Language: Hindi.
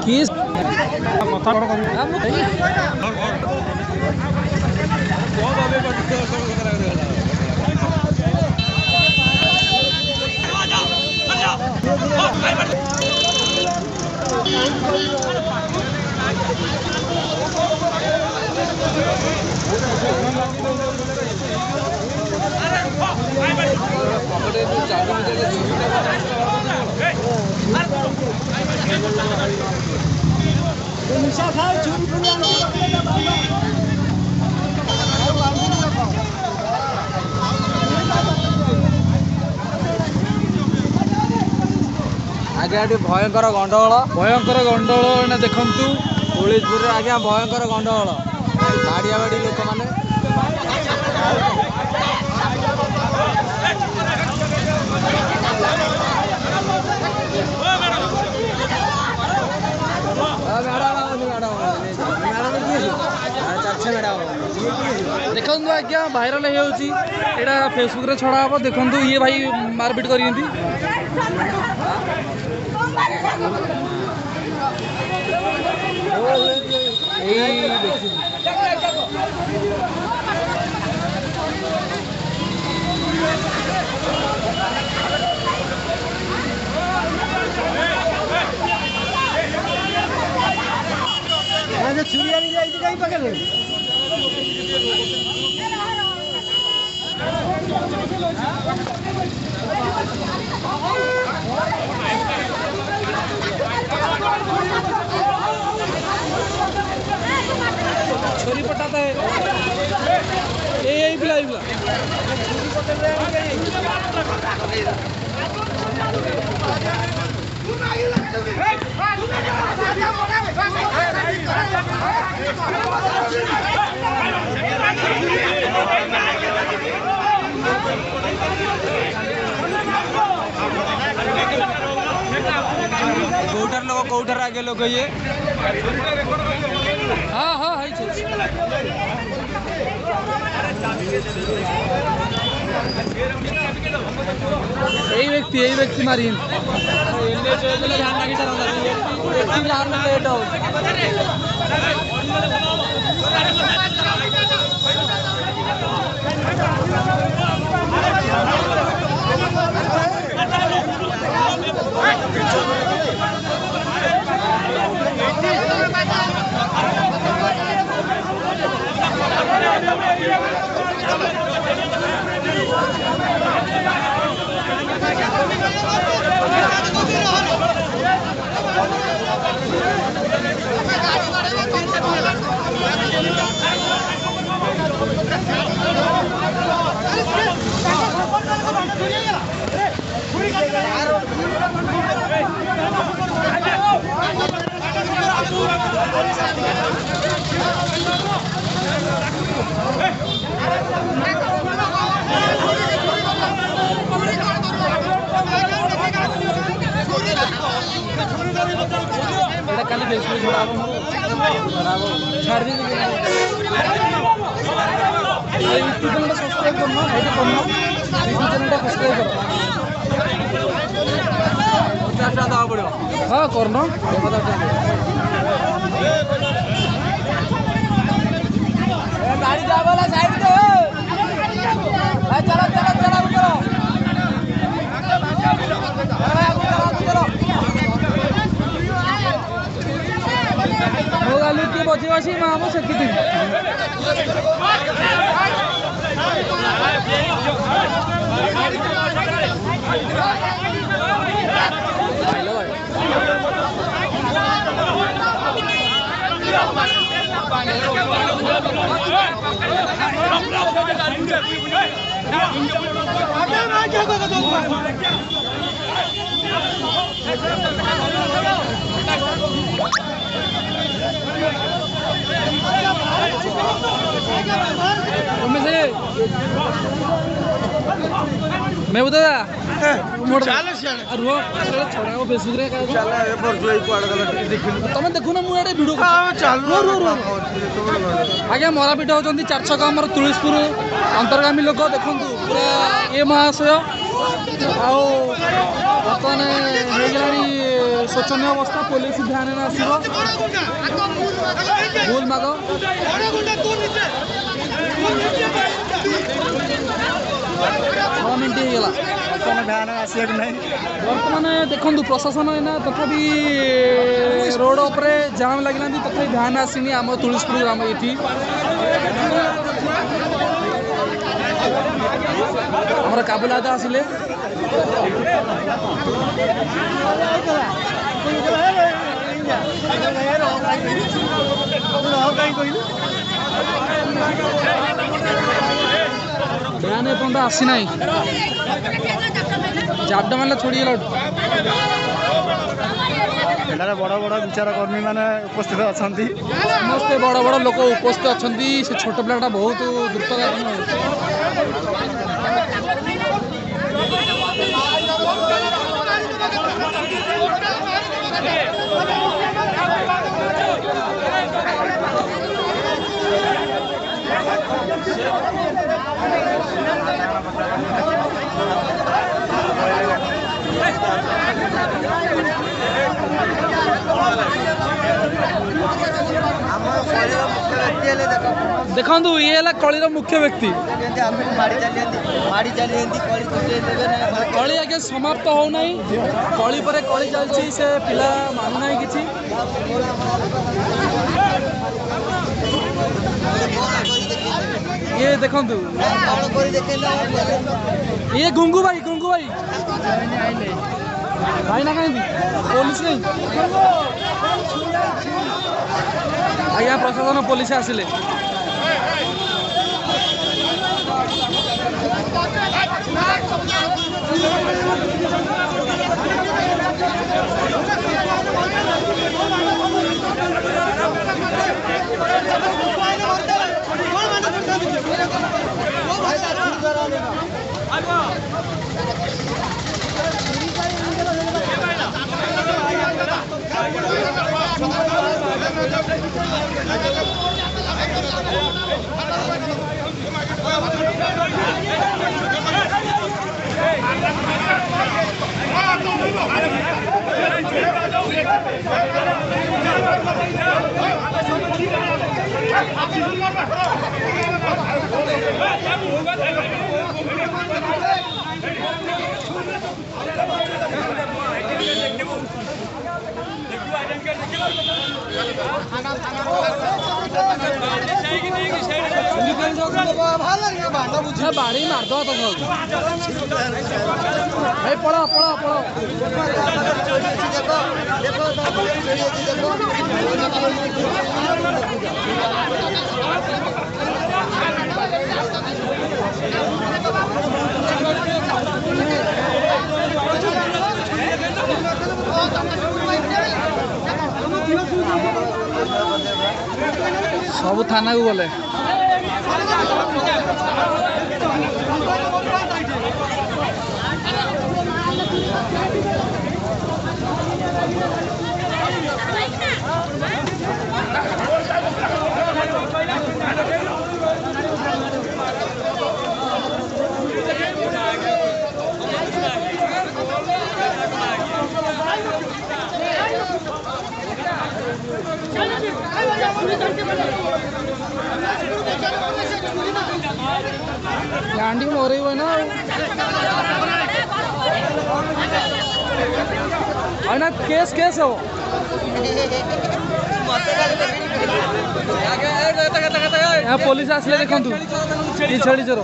किस आगे आगे भयंकर गंडगोल ना देखु तुलिजपुर आज्ञा भयंकर गंडगोल बाड़िया बाड़ी लोक मैंने देखु आज्ञा भाइराल होटा फेसबुक रे छड़ा हम देखु ये भाई मारपिट कर छुरी कहीं पकड़े छोरी पटाता है यही पिला कौटर आगे लोग ये हाँ हाँ है यही व्यक्ति मारी हाँ करना गाड़ी जावाला साइड पे चलो चलो चलो ମୋ ଗାଲି କିଏ ବସି ବସି ମାମୁ ସେକିଥିଲି मैं बता फेसबुक तुम देखु ना मुझे भिडियो आज्ञा मरापिट होती 4 छक आम तुलिजपुर अंतर्गामी लोक देखु पूरा ये महाशय आउ बर्तमान हो शोचनीय अवस्था पुलिस ध्यान में आसो भूल माग 6 मिनट होगा ध्यान आसिया नहीं बर्तमान देखो प्रशासन है तथापि रोड उपरे जाम लगे तथापि ध्यान आसनी आम तुलसीपुर ग्राम ये आमर काबुलादा आसिले ध्यान एपर्त आसी ना जाबडा मारे छोड़गला एठार बड़ बड़ विचारकर्मी मैंने उपस्थित अच्छा समस्ते बड़ बड़ लोक उपस्थित अच्छा से छोट पिलाटा बहुत द्रुत देखु ये कलिर मुख्य व्यक्ति कली आगे समाप्त होना कली पर कली चलती से पिला मानुना कि ये देखु ये गुंगू भाई भाई ना कहीं पुलिस नहीं आज्ञा प्रशासन पुलिस आसिले बाड़ी मारद तो भाई पड़ा सब थाना को गले आंटी में हो रही है ना केस केस हो यहाँ पुलिस आसले देखु छेड़ी चोर